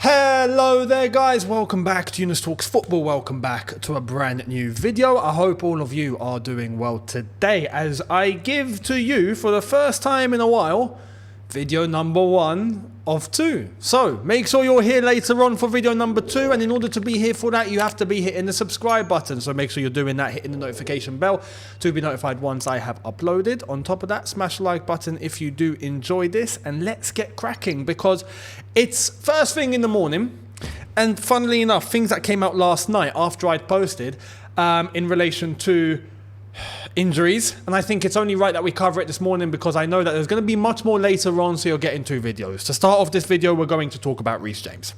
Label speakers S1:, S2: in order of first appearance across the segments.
S1: Hello there guys, welcome back to Younes Talks Football, welcome back to a brand new video. I hope all of you are doing well today as I give to you for the first time in a while, video number 1 of 2. So make sure you're here later on for video number 2, and in order to be here for that you have to be hitting the subscribe button, so make sure you're doing that, hitting the notification bell to be notified once I have uploaded. On top of that, smash the like button if you do enjoy this, and let's get cracking because it's first thing in the morning. And funnily enough, things that came out last night after I'd posted in relation to injuries, and I think it's only right that we cover it this morning because I know that there's going to be much more later on, so you're getting 2 videos. To start off this video, we're going to talk about Reece James.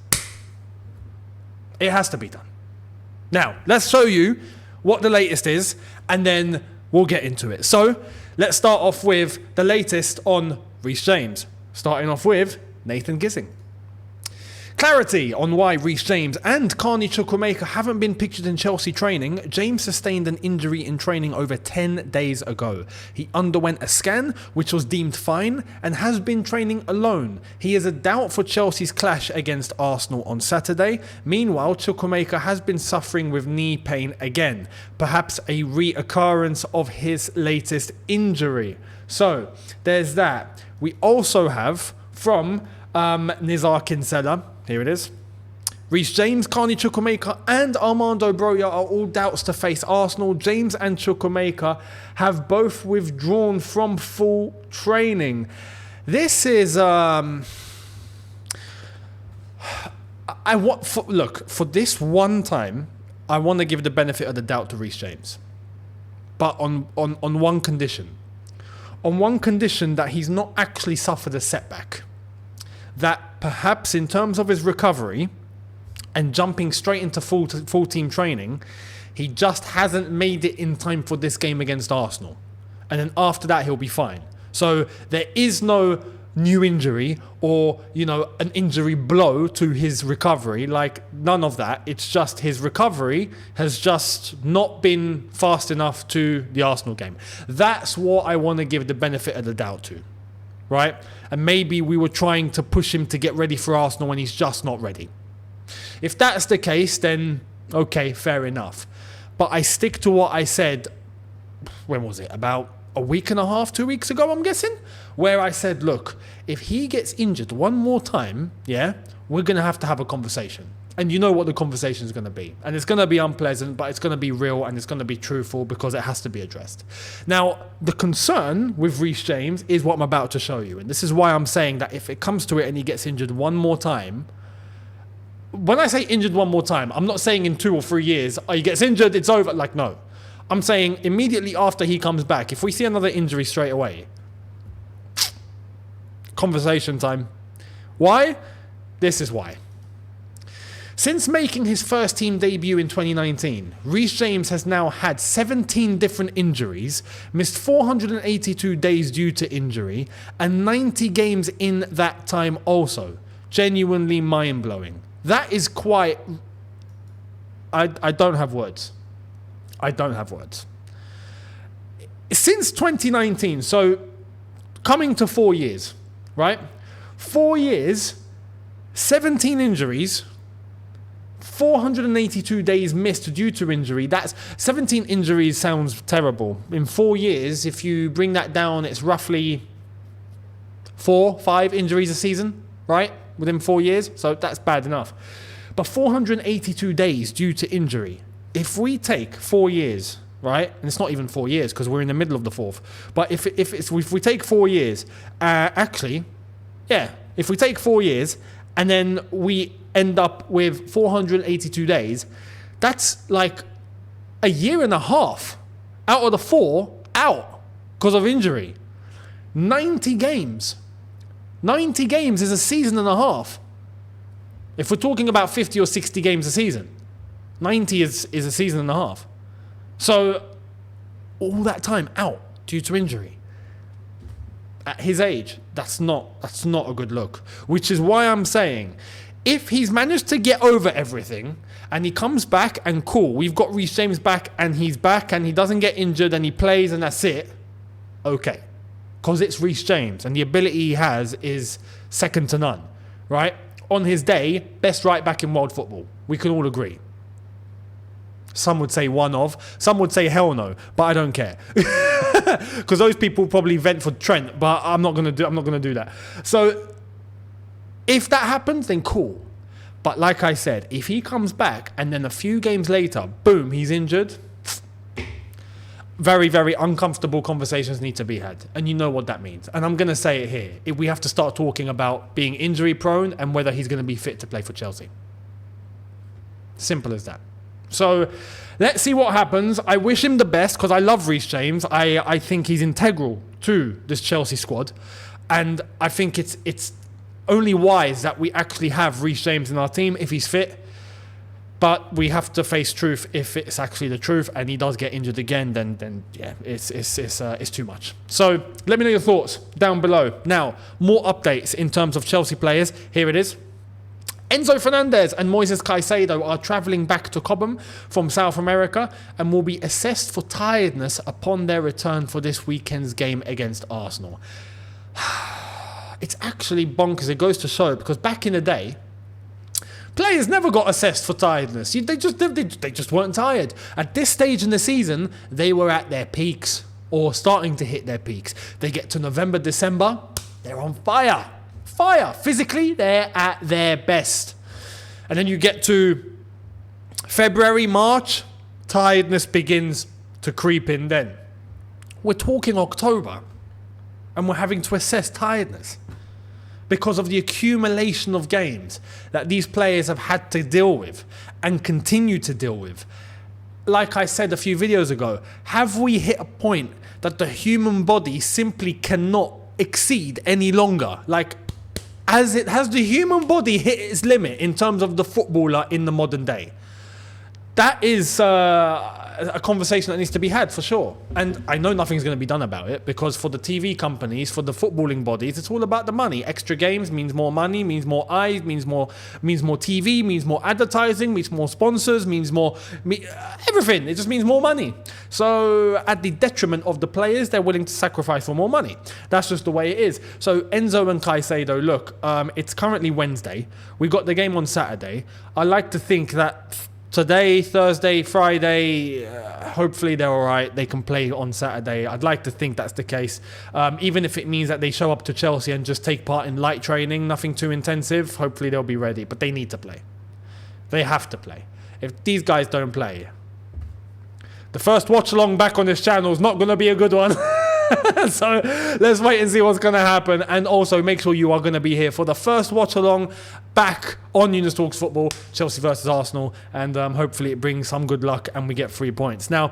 S1: It has to be done. Now, let's show you what the latest is, and then we'll get into it. So, let's start off with the latest on Reece James, starting off with Nathan Gissing. Clarity on why Reece James and Carney Chukwuemeka haven't been pictured in Chelsea training. James sustained an injury in training over 10 days ago. He underwent a scan, which was deemed fine, and has been training alone. He is a doubt for Chelsea's clash against Arsenal on Saturday. Meanwhile, Chukwuemeka has been suffering with knee pain again, perhaps a reoccurrence of his latest injury. So, there's that. We also have from Nizar Kinsella. Here it is. Reece James, Carney Chukwuemeka and Armando Broja are all doubts to face Arsenal. James and Chukwuemeka have both withdrawn from full training. This is look, for this one time, I want to give the benefit of the doubt to Reece James. But on one condition. On one condition, that he's not actually suffered a setback. That perhaps in terms of his recovery and jumping straight into full team training, he just hasn't made it in time for this game against Arsenal. And then after that, he'll be fine. So there is no new injury or, an injury blow to his recovery. Like, none of that. It's just his recovery has just not been fast enough to the Arsenal game. That's what I want to give the benefit of the doubt to. Right? And maybe we were trying to push him to get ready for Arsenal when he's just not ready. If that's the case, then okay, fair enough. But I stick to what I said, when was it? About a week and a half, 2 weeks ago, I'm guessing? Where I said, look, if he gets injured one more time, we're going to have a conversation. And you know what the conversation is going to be. And it's going to be unpleasant, but it's going to be real and it's going to be truthful because it has to be addressed. Now, the concern with Reece James is what I'm about to show you. And this is why I'm saying that if it comes to it and he gets injured one more time, when I say injured one more time, I'm not saying in 2 or 3 years, he gets injured, it's over. Like, no. I'm saying immediately after he comes back, if we see another injury straight away, conversation time. Why? This is why. Since making his first team debut in 2019, Reece James has now had 17 different injuries, missed 482 days due to injury, and 90 games in that time also. Genuinely mind-blowing. That is quite... I don't have words. I don't have words. Since 2019, so coming to 4 years, right? 4 years, 17 injuries... 482 days missed due to injury. That's 17 injuries sounds terrible. In 4 years, if you bring that down, it's roughly 4-5 injuries a season, right? Within 4 years. So that's bad enough. But 482 days due to injury. If we take 4 years, right? And it's not even 4 years because we're in the middle of the 4th. But if we take 4 years, if we take 4 years and then we end up with 482 days, that's like a year and a half out of the 4 out because of injury. 90 games. 90 games is a season and a half. If we're talking about 50 or 60 games a season, 90 is a season and a half. So all that time out due to injury. At his age, that's not a good look. Which is why I'm saying, if he's managed to get over everything and he comes back and cool, we've got Reece James back and he's back and he doesn't get injured and he plays and that's it, okay. Because it's Reece James and the ability he has is second to none, right? on his day, best right back in world football. We can all agree. Some would say one of. Some would say hell no, but I don't care because those people probably vent for Trent. But I'm not gonna do that. So if that happens, then cool. But like I said, if he comes back and then a few games later, boom, he's injured. Very, very uncomfortable conversations need to be had. And you know what that means. And I'm going to say it here. If we have to start talking about being injury prone and whether he's going to be fit to play for Chelsea. Simple as that. So let's see what happens. I wish him the best because I love Reece James. I think he's integral to this Chelsea squad. And I think it's only wise that we actually have Reece James in our team if he's fit. But we have to face truth. If it's actually the truth and he does get injured again, then yeah, it's too much. So let me know your thoughts down below. Now, more updates in terms of Chelsea players. Here it is. Enzo Fernandez and Younes Caicedo are travelling back to Cobham from South America and will be assessed for tiredness upon their return for this weekend's game against Arsenal. It's actually bonkers. It goes to show because back in the day, players never got assessed for tiredness. They just weren't tired. At this stage in the season, they were at their peaks or starting to hit their peaks. They get to November, December, they're on fire. Fire. Physically, they're at their best. And then you get to February, March, tiredness begins to creep in then. We're talking October and we're having to assess tiredness because of the accumulation of games that these players have had to deal with and continue to deal with. Like I said a few videos ago, have we hit a point that the human body simply cannot exceed any longer? Like, has the human body hit its limit in terms of the footballer in the modern day? That is a conversation that needs to be had for sure. And I know nothing's going to be done about it because for the TV companies, for the footballing bodies, it's all about the money. Extra games means more money, means more eyes, means more TV, means more advertising, means more sponsors, everything. It just means more money. So at the detriment of the players, they're willing to sacrifice for more money. That's just the way it is. So Enzo and Caicedo, look, it's currently Wednesday. We got the game on Saturday. I like to think that today, Thursday, Friday, hopefully they're all right. They can play on Saturday. I'd like to think that's the case. Even if it means that they show up to Chelsea and just take part in light training, nothing too intensive, hopefully they'll be ready. But they need to play. They have to play. If these guys don't play, the first watch-along back on this channel is not going to be a good one. So let's wait and see what's going to happen. And also make sure you are going to be here for the first watch-along back on Younes Talks Football, Chelsea versus Arsenal. And hopefully it brings some good luck and we get 3 points. Now,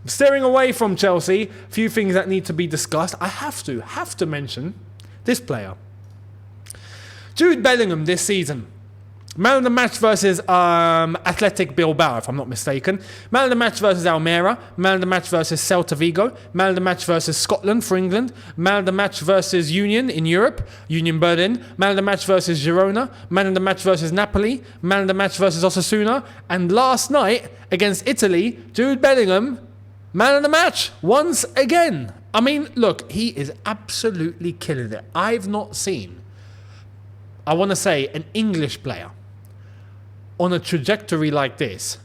S1: steering away from Chelsea, a few things that need to be discussed. I have to mention this player. Jude Bellingham this season. Man of the match versus Athletic Bilbao, if I'm not mistaken. Man of the match versus Almeria. Man of the match versus Celta Vigo. Man of the match versus Scotland for England. Man of the match versus Union in Europe. Union Berlin. Man of the match versus Girona. Man of the match versus Napoli. Man of the match versus Osasuna. And last night against Italy, Jude Bellingham, man of the match once again. I mean, look, he is absolutely killing it. I've not seen, I want to say, an English player on a trajectory like this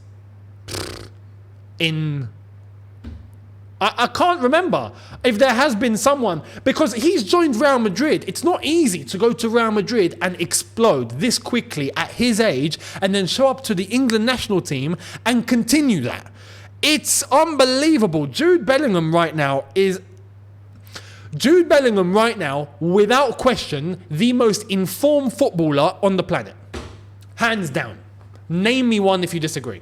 S1: I can't remember if there has been someone, because he's joined Real Madrid. It's not easy to go to Real Madrid and explode this quickly at his age and then show up to the England national team and continue that. It's unbelievable. Jude Bellingham right now, without question, the most informed footballer on the planet. Hands down. Name me one if you disagree.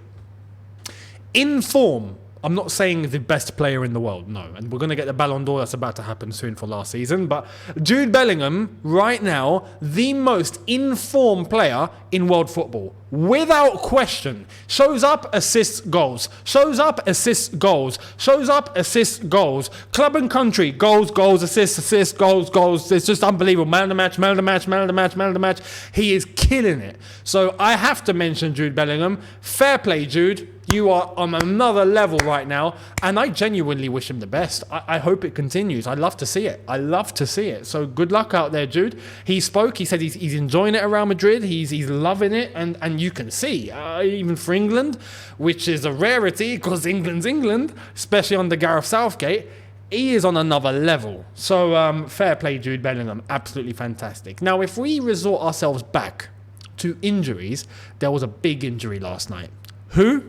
S1: In form, I'm not saying the best player in the world, no. And we're going to get the Ballon d'Or, that's about to happen soon for last season. But Jude Bellingham, right now, the most informed player in world football, without question. Shows up, assists, goals. Shows up, assists, goals. Shows up, assists, goals. Club and country, goals, assists, goals. It's just unbelievable. Man of the match. He is killing it. So I have to mention Jude Bellingham. Fair play, Jude. You are on another level right now, and I genuinely wish him the best. I hope it continues. I love to see it. So good luck out there, Jude. He spoke. He said he's enjoying it around Madrid. He's loving it, and you can see, even for England, which is a rarity because England's England, especially under Gareth Southgate, he is on another level. So fair play, Jude Bellingham. Absolutely fantastic. Now, if we resort ourselves back to injuries, there was a big injury last night. Who?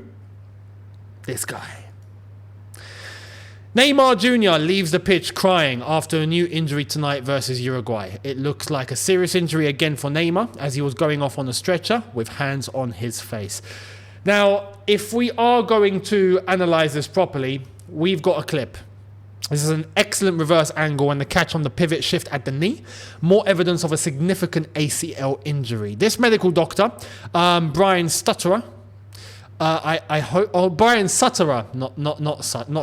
S1: This guy. Neymar Jr. leaves the pitch crying after a new injury tonight versus Uruguay. It looks like a serious injury again for Neymar as he was going off on a stretcher with hands on his face. Now, if we are going to analyse this properly, we've got a clip. This is an excellent reverse angle and the catch on the pivot shift at the knee. More evidence of a significant ACL injury. This medical doctor, Brian Stutterer, I hope. Oh, Brian Sutterer, not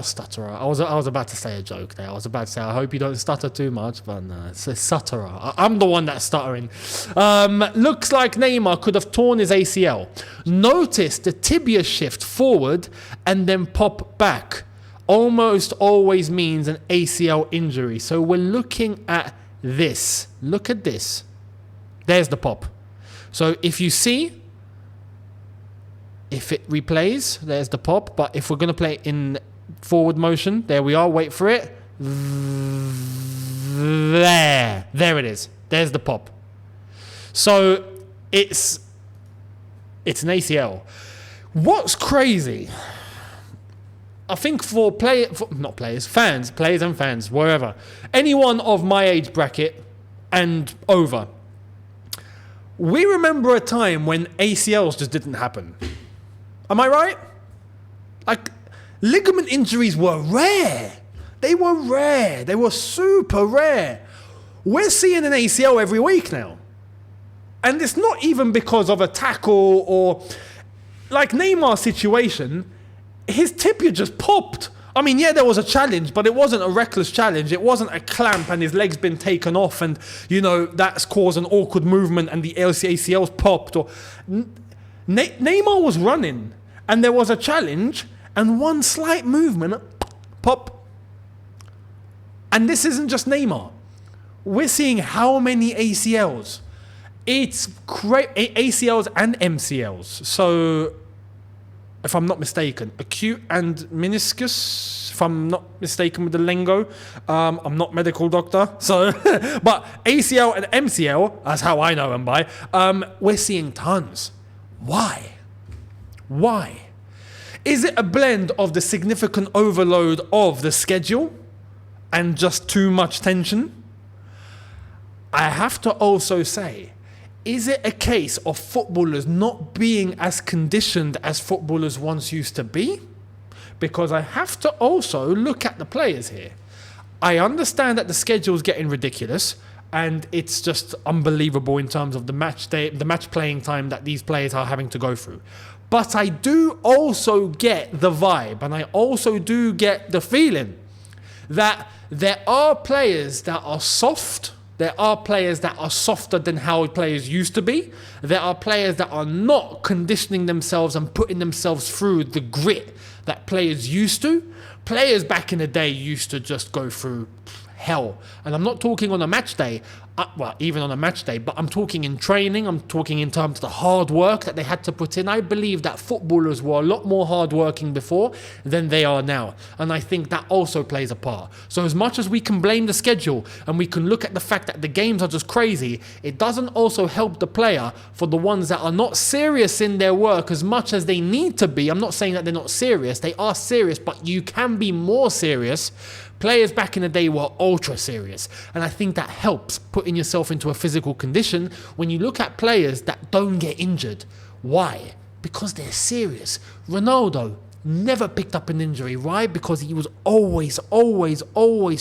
S1: Stutterer. I was about to say a joke there. I was about to say I hope you don't stutter too much, but no, it's a Sutterer. I'm the one that's stuttering. Looks like Neymar could have torn his ACL. Notice the tibia shift forward and then pop back. Almost always means an ACL injury. So we're looking at this. Look at this. There's the pop. So if you see. If it replays, there's the pop. But if we're going to play it in forward motion, there we are. Wait for it. There it is. There's the pop. So it's an ACL. What's crazy? I think for players and fans, wherever, anyone of my age bracket and over, we remember a time when ACLs just didn't happen. Am I right? Like, ligament injuries were rare. They were rare. They were super rare. We're seeing an ACL every week now. And it's not even because of a tackle or... Like Neymar's situation, his tibia just popped. I mean, yeah, there was a challenge, but it wasn't a reckless challenge. It wasn't a clamp and his leg's been taken off and, that's caused an awkward movement and the ACL's popped. Or Neymar was running. And there was a challenge, and one slight movement, pop. And this isn't just Neymar. We're seeing how many ACLs? It's ACLs and MCLs. So, if I'm not mistaken, acute and meniscus, if I'm not mistaken with the lingo. I'm not medical doctor. So, but ACL and MCL, that's how I know them by, we're seeing tons. Why? Is it a blend of the significant overload of the schedule and just too much tension? I have to also say, is it a case of footballers not being as conditioned as footballers once used to be? Because I have to also look at the players here. I understand that the schedule is getting ridiculous and it's just unbelievable in terms of the match playing time that these players are having to go through. But I do also get the vibe and I also do get the feeling that there are players that are soft. There are players that are softer than how players used to be. There are players that are not conditioning themselves and putting themselves through the grit that players used to. Players back in the day used to just go through hell. And I'm not talking on a match day, even on a match day, but I'm talking in training, I'm talking in terms of the hard work that they had to put in. I believe that footballers were a lot more hardworking before than they are now. And I think that also plays a part. So as much as we can blame the schedule and we can look at the fact that the games are just crazy, it doesn't also help the player for the ones that are not serious in their work as much as they need to be. I'm not saying that they're not serious. They are serious, but you can be more serious. Players back in the day were ultra serious. And I think that helps putting yourself into a physical condition when you look at players that don't get injured. Why? Because they're serious. Ronaldo never picked up an injury. Why? Because he was always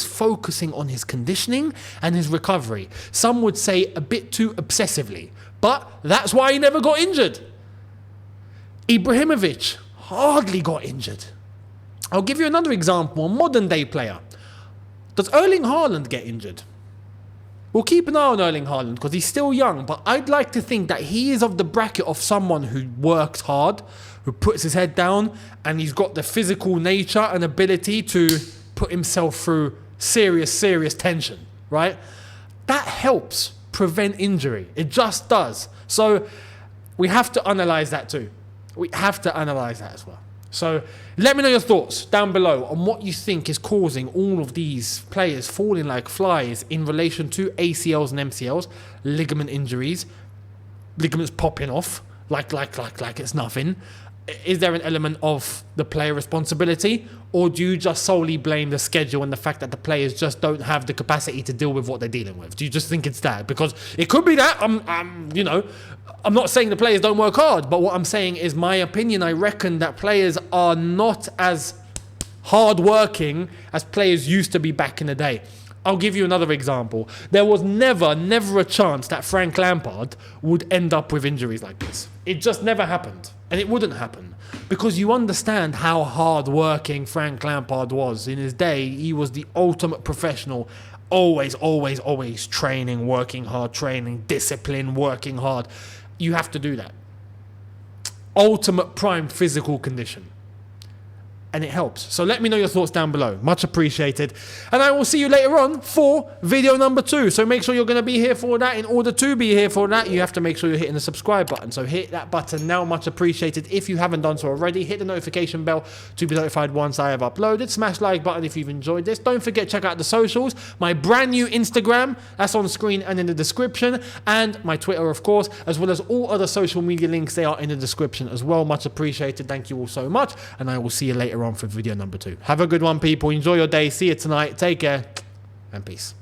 S1: focusing on his conditioning and his recovery. Some would say a bit too obsessively. But that's why he never got injured. Ibrahimovic hardly got injured. I'll give you another example, a modern day player. Does Erling Haaland get injured? We'll keep an eye on Erling Haaland because he's still young, but I'd like to think that he is of the bracket of someone who works hard, who puts his head down, and he's got the physical nature and ability to put himself through serious tension, right? That helps prevent injury. It just does. So we have to analyze that too. We have to analyze that as well. So let me know your thoughts down below on what you think is causing all of these players falling like flies in relation to ACLs and MCLs, ligament injuries, ligaments popping off like it's nothing. Is there an element of the player responsibility, or do you just solely blame the schedule and the fact that the players just don't have the capacity to deal with what they're dealing with? Do you just think it's that? Because it could be that. I'm not saying the players don't work hard, but what I'm saying is my opinion. I reckon that players are not as hard-working as players used to be back in the day. I'll give you another example. There was never a chance that Frank Lampard would end up with injuries like this. It just never happened. And it wouldn't happen. Because you understand how hard-working Frank Lampard was. In his day, he was the ultimate professional. Always training, working hard, training, discipline, working hard. You have to do that. Ultimate prime physical condition. And it helps. So let me know your thoughts down below. Much appreciated. And I will see you later on for video number 2. So make sure you're going to be here for that. In order to be here for that, you have to make sure you're hitting the subscribe button. So hit that button now. Much appreciated. If you haven't done so already, hit the notification bell to be notified once I have uploaded. Smash the like button if you've enjoyed this. Don't forget, check out the socials. My brand new Instagram, that's on screen and in the description. And my Twitter, of course, as well as all other social media links. They are in the description as well. Much appreciated. Thank you all so much. And I will see you later on for video number 2. Have a good one, people. Enjoy your day. See you tonight. Take care and peace.